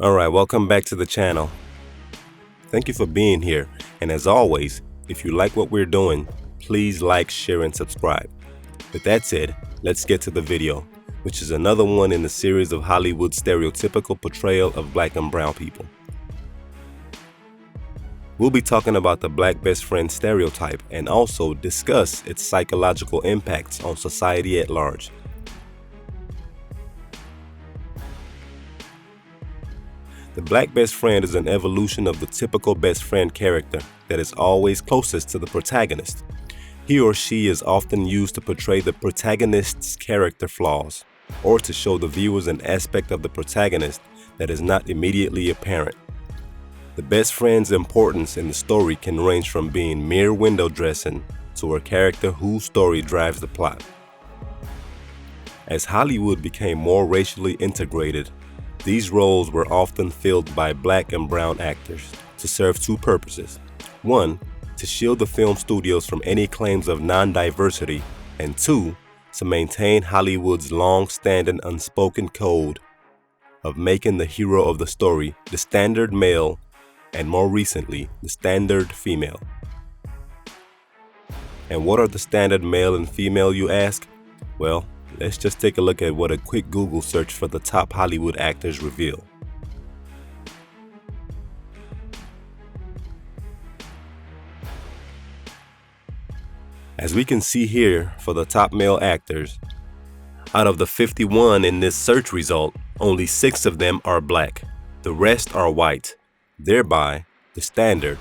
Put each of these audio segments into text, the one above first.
Alright, welcome back to the channel. Thank you for being here, and as always, if you like what we're doing, please like, share, and subscribe. With that said, let's get to the video, which is another one in the series of Hollywood's stereotypical portrayal of black and brown people. We'll be talking about the black best friend stereotype and also discuss its psychological impacts on society at large. The black best friend is an evolution of the typical best friend character that is always closest to the protagonist. He or she is often used to portray the protagonist's character flaws, or to show the viewers an aspect of the protagonist that is not immediately apparent. The best friend's importance in the story can range from being mere window dressing to a character whose story drives the plot. As Hollywood became more racially integrated, these roles were often filled by black and brown actors to serve two purposes. One, to shield the film studios from any claims of non-diversity, and two, to maintain Hollywood's long-standing unspoken code of making the hero of the story the standard male and more recently, the standard female. And what are the standard male and female, you ask? Well, let's just take a look at what a quick Google search for the top Hollywood actors reveal. As we can see here for the top male actors, out of the 51 in this search result, only 6 of them are black. The rest are white, thereby the standard.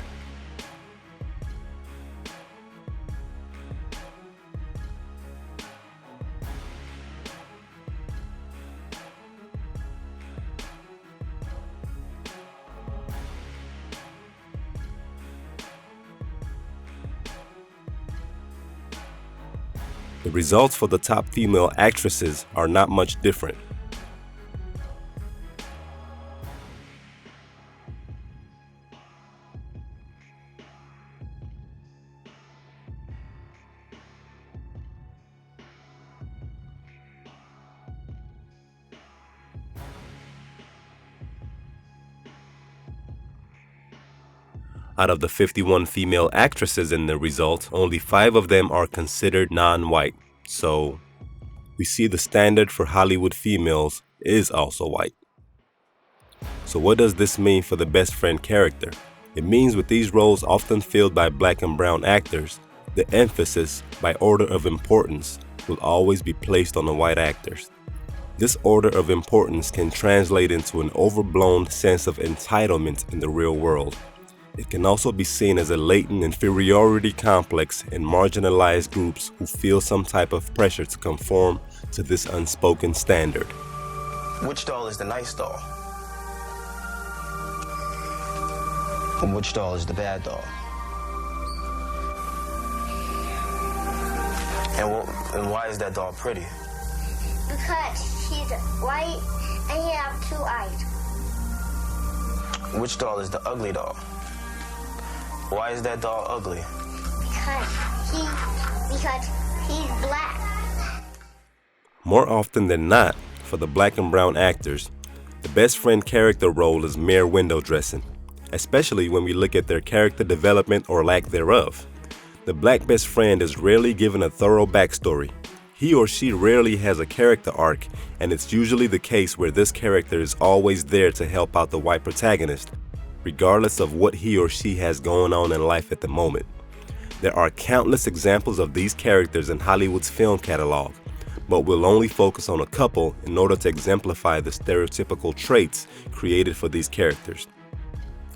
The results for the top female actresses are not much different. Out of the 51 female actresses in the result, only 5 of them are considered non-white. So, we see the standard for Hollywood females is also white. So what does this mean for the best friend character? It means with these roles often filled by black and brown actors, the emphasis by order of importance will always be placed on the white actors. This order of importance can translate into an overblown sense of entitlement in the real world. It can also be seen as a latent inferiority complex in marginalized groups who feel some type of pressure to conform to this unspoken standard. Which doll is the nice doll? And which doll is the bad doll? And why is that doll pretty? Because she's white and he has 2 eyes. Which doll is the ugly doll? Why is that doll ugly? Because he's black. More often than not, for the black and brown actors, the best friend character role is mere window dressing, especially when we look at their character development or lack thereof. The black best friend is rarely given a thorough backstory. He or she rarely has a character arc, and it's usually the case where this character is always there to help out the white protagonist, regardless of what he or she has going on in life at the moment. There are countless examples of these characters in Hollywood's film catalog, but we'll only focus on a couple in order to exemplify the stereotypical traits created for these characters.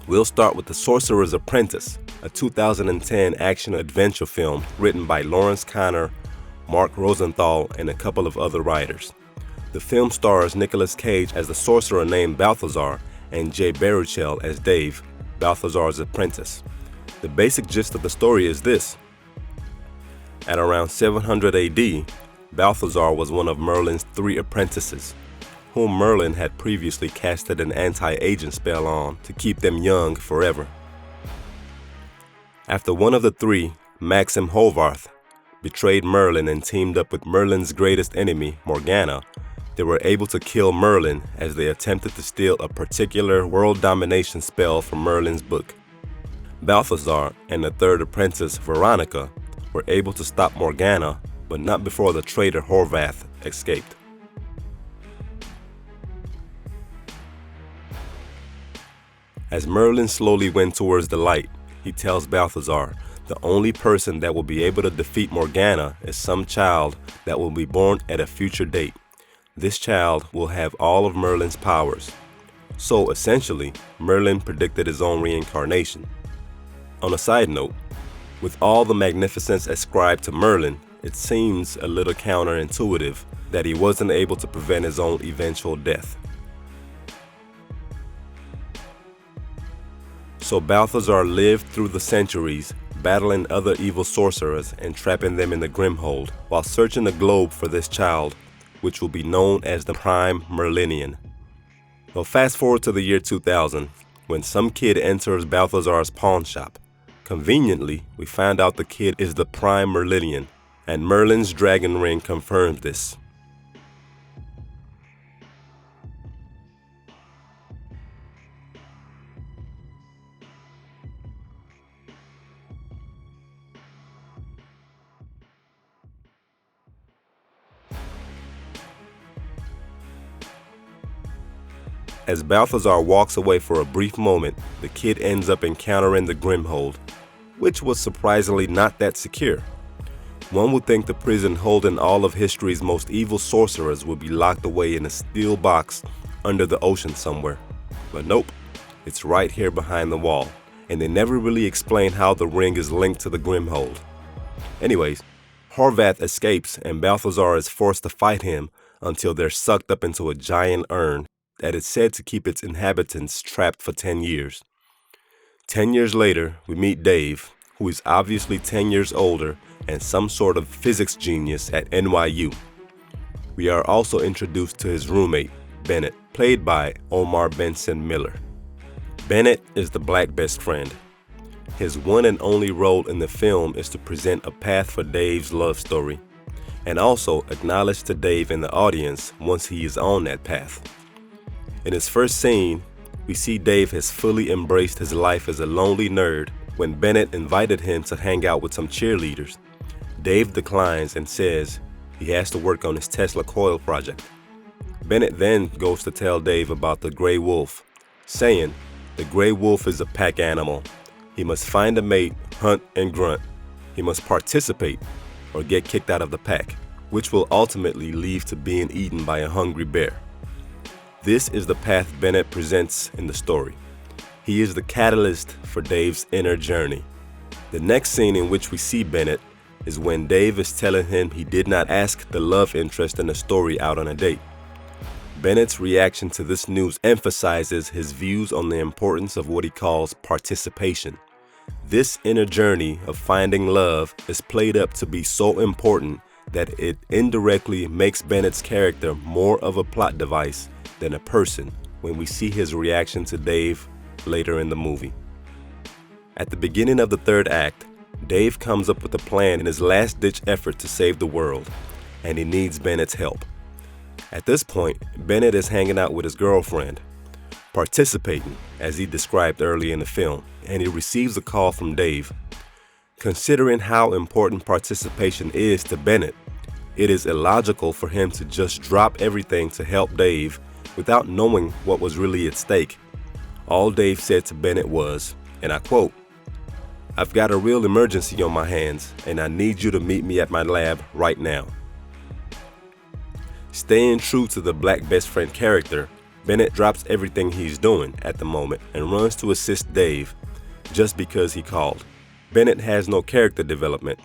We'll start with The Sorcerers Apprentice, a 2010 action-adventure film written by Lawrence Connor, Mark Rosenthal, and a couple of other writers. The film stars Nicolas Cage as the sorcerer named Balthazar and Jay Baruchel as Dave, Balthazar's apprentice. The basic gist of the story is this. At around 700 AD, Balthazar was one of Merlin's 3 apprentices, whom Merlin had previously casted an anti-aging spell on to keep them young forever. After one of the 3, Maxim Hovarth, betrayed Merlin and teamed up with Merlin's greatest enemy, Morgana, They were able to kill Merlin as they attempted to steal a particular world domination spell from Merlin's book. Balthazar and the third apprentice, Veronica, were able to stop Morgana, but not before the traitor Horvath escaped. As Merlin slowly went towards the light, he tells Balthazar the only person that will be able to defeat Morgana is some child that will be born at a future date. This child will have all of Merlin's powers. So essentially, Merlin predicted his own reincarnation. On a side note, with all the magnificence ascribed to Merlin, it seems a little counterintuitive that he wasn't able to prevent his own eventual death. So Balthazar lived through the centuries, battling other evil sorcerers and trapping them in the Grimhold, while searching the globe for this child, which will be known as the Prime Merlinian. Well, fast forward to the year 2000, when some kid enters Balthazar's pawn shop. Conveniently, we find out the kid is the Prime Merlinian, and Merlin's dragon ring confirms this. As Balthazar walks away for a brief moment, the kid ends up encountering the Grimhold, which was surprisingly not that secure. One would think the prison holding all of history's most evil sorcerers would be locked away in a steel box under the ocean somewhere. But nope, it's right here behind the wall, and they never really explain how the ring is linked to the Grimhold. Anyways, Horvath escapes and Balthazar is forced to fight him until they're sucked up into a giant urn that is said to keep its inhabitants trapped for 10 years. 10 years later, we meet Dave, who is obviously 10 years older and some sort of physics genius at NYU. We are also introduced to his roommate, Bennett, played by Omar Benson Miller. Bennett is the black best friend. His one and only role in the film is to present a path for Dave's love story, and also acknowledge to Dave and the audience once he is on that path. In his first scene, we see Dave has fully embraced his life as a lonely nerd when Bennett invited him to hang out with some cheerleaders. Dave declines and says he has to work on his Tesla coil project. Bennett then goes to tell Dave about the gray wolf, saying the gray wolf is a pack animal. He must find a mate, hunt, and grunt. He must participate or get kicked out of the pack, which will ultimately lead to being eaten by a hungry bear. This is the path Bennett presents in the story. He is the catalyst for Dave's inner journey. The next scene in which we see Bennett is when Dave is telling him he did not ask the love interest in the story out on a date. Bennett's reaction to this news emphasizes his views on the importance of what he calls participation. This inner journey of finding love is played up to be so important that it indirectly makes Bennett's character more of a plot device than a person when we see his reaction to Dave later in the movie. At the beginning of the third act, Dave comes up with a plan in his last-ditch effort to save the world, and he needs Bennett's help. At this point, Bennett is hanging out with his girlfriend, participating, as he described early in the film, and he receives a call from Dave. Considering how important participation is to Bennett, it is illogical for him to just drop everything to help Dave without knowing what was really at stake. All Dave said to Bennett was, and I quote, "I've got a real emergency on my hands, and I need you to meet me at my lab right now." Staying true to the black best friend character, Bennett drops everything he's doing at the moment and runs to assist Dave just because he called. Bennett has no character development.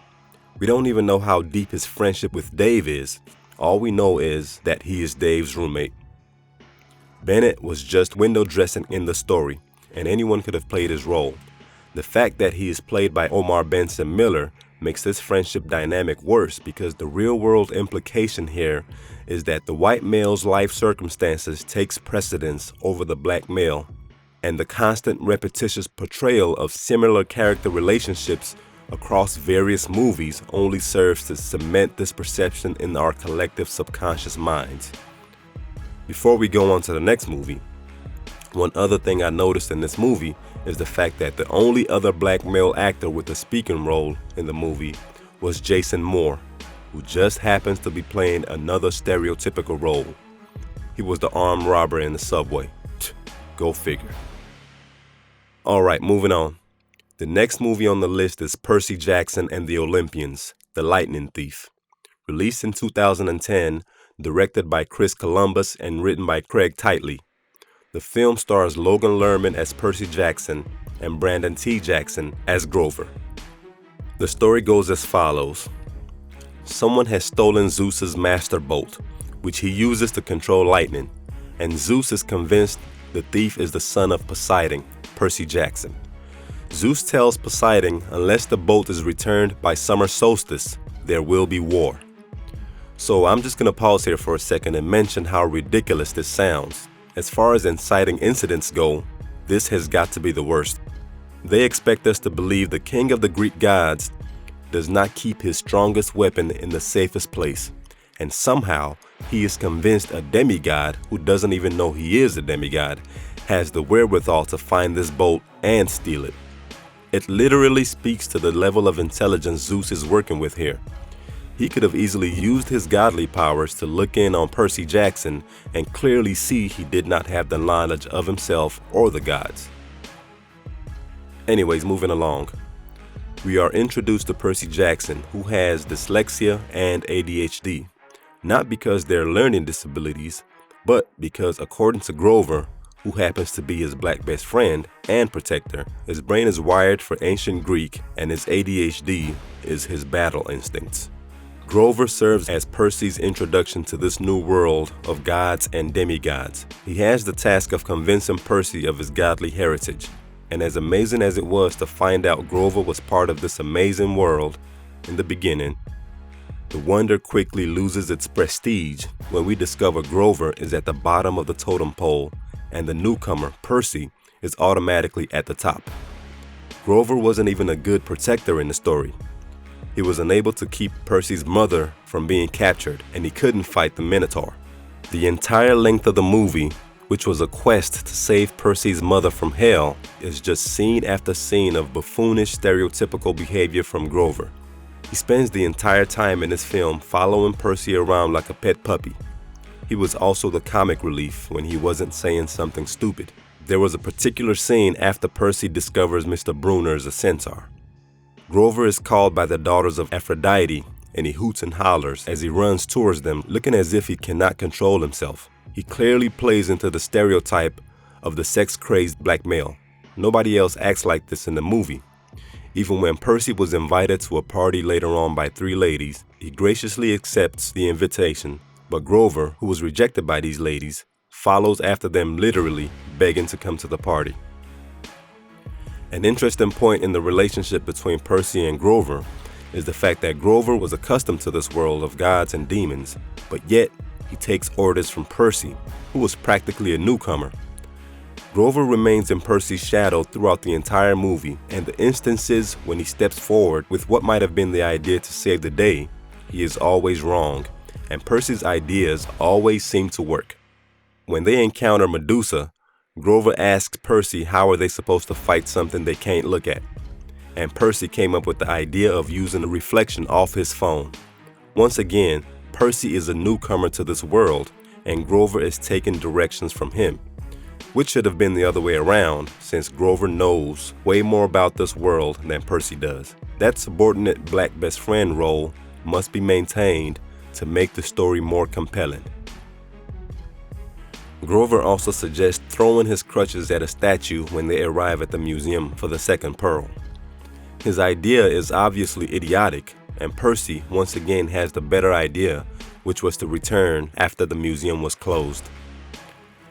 We don't even know how deep his friendship with Dave is. All we know is that he is Dave's roommate. Bennett was just window dressing in the story, and anyone could have played his role. The fact that he is played by Omar Benson Miller makes this friendship dynamic worse because the real-world implication here is that the white male's life circumstances takes precedence over the black male, and the constant repetitious portrayal of similar character relationships across various movies only serves to cement this perception in our collective subconscious minds. Before we go on to the next movie, one other thing I noticed in this movie is the fact that the only other black male actor with a speaking role in the movie was Jason Moore, who just happens to be playing another stereotypical role. He was the armed robber in the subway. Go figure. Alright, moving on. The next movie on the list is Percy Jackson and the Olympians, The Lightning Thief. Released in 2010, directed by Chris Columbus and written by Craig Titley. The film stars Logan Lerman as Percy Jackson and Brandon T. Jackson as Grover. The story goes as follows. Someone has stolen Zeus's master bolt, which he uses to control lightning, and Zeus is convinced the thief is the son of Poseidon, Percy Jackson. Zeus tells Poseidon unless the bolt is returned by summer solstice, there will be war. So I'm just going to pause here for a second and mention how ridiculous this sounds. As far as inciting incidents go, this has got to be the worst. They expect us to believe the king of the Greek gods does not keep his strongest weapon in the safest place, and somehow he is convinced a demigod who doesn't even know he is a demigod has the wherewithal to find this bolt and steal it. It literally speaks to the level of intelligence Zeus is working with here. He could have easily used his godly powers to look in on Percy Jackson and clearly see he did not have the knowledge of himself or the gods. Anyways, moving along. We are introduced to Percy Jackson, who has dyslexia and ADHD, not because they're learning disabilities, but because according to Grover, who happens to be his black best friend and protector, his brain is wired for ancient Greek and his ADHD is his battle instincts. Grover serves as Percy's introduction to this new world of gods and demigods. He has the task of convincing Percy of his godly heritage. And as amazing as it was to find out Grover was part of this amazing world in the beginning, the wonder quickly loses its prestige when we discover Grover is at the bottom of the totem pole and the newcomer, Percy, is automatically at the top. Grover wasn't even a good protector in the story. He was unable to keep Percy's mother from being captured, and he couldn't fight the Minotaur. The entire length of the movie, which was a quest to save Percy's mother from hell, is just scene after scene of buffoonish stereotypical behavior from Grover. He spends the entire time in this film following Percy around like a pet puppy. He was also the comic relief when he wasn't saying something stupid. There was a particular scene after Percy discovers Mr. Brunner is a centaur. Grover is called by the daughters of Aphrodite, and he hoots and hollers as he runs towards them, looking as if he cannot control himself. He clearly plays into the stereotype of the sex-crazed black male. Nobody else acts like this in the movie. Even when Percy was invited to a party later on by three ladies, he graciously accepts the invitation, but Grover, who was rejected by these ladies, follows after them literally, begging to come to the party. An interesting point in the relationship between Percy and Grover is the fact that Grover was accustomed to this world of gods and demons, but yet he takes orders from Percy, who was practically a newcomer. Grover remains in Percy's shadow throughout the entire movie, and the instances when he steps forward with what might have been the idea to save the day, he is always wrong, and Percy's ideas always seem to work. When they encounter Medusa, Grover asks Percy how are they supposed to fight something they can't look at, and Percy came up with the idea of using a reflection off his phone. Once again, Percy is a newcomer to this world, and Grover is taking directions from him, which should have been the other way around, since Grover knows way more about this world than Percy does. That subordinate black best friend role must be maintained to make the story more compelling. Grover also suggests throwing his crutches at a statue when they arrive at the museum for the second pearl. His idea is obviously idiotic, and Percy once again has the better idea, which was to return after the museum was closed.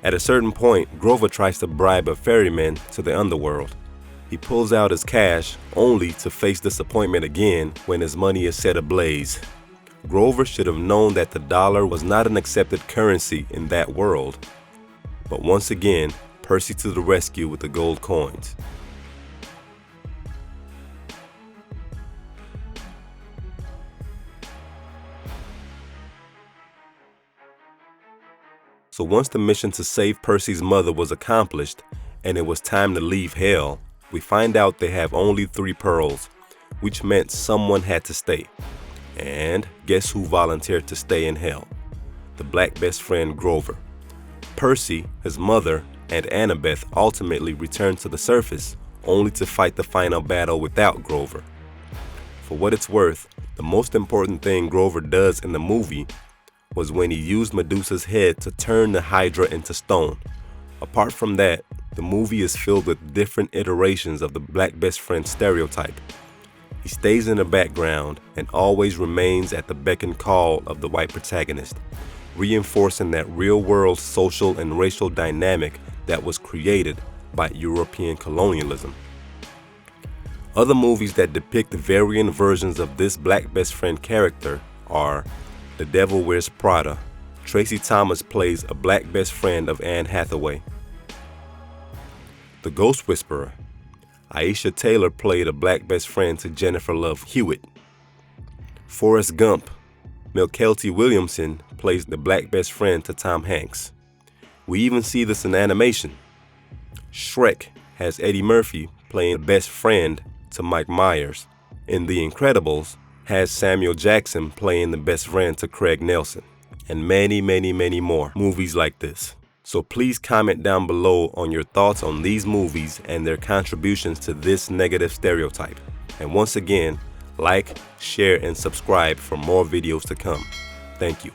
At a certain point, Grover tries to bribe a ferryman to the underworld. He pulls out his cash only to face disappointment again when his money is set ablaze. Grover should have known that the dollar was not an accepted currency in that world. But once again, Percy to the rescue with the gold coins. So once the mission to save Percy's mother was accomplished and it was time to leave hell, we find out they have only 3 pearls, which meant someone had to stay. And guess who volunteered to stay in hell? The black best friend Grover. Percy, his mother, and Annabeth ultimately returned to the surface, only to fight the final battle without Grover. For what it's worth, the most important thing Grover does in the movie was when he used Medusa's head to turn the Hydra into stone. Apart from that, the movie is filled with different iterations of the black best friend stereotype. He stays in the background and always remains at the beck and call of the white protagonist, reinforcing that real-world social and racial dynamic that was created by European colonialism. Other movies that depict varying versions of this black best friend character are The Devil Wears Prada. Tracy Thomas plays a black best friend of Anne Hathaway. The Ghost Whisperer. Aisha Taylor played a black best friend to Jennifer Love Hewitt. Forrest Gump. Mykelti Williamson plays the black best friend to Tom Hanks. We even see this in animation. Shrek has Eddie Murphy playing best friend to Mike Myers. In The Incredibles has Samuel Jackson playing the best friend to Craig Nelson. And many, many, many more movies like this. So please comment down below on your thoughts on these movies and their contributions to this negative stereotype. And once again, like, share, and subscribe for more videos to come. Thank you.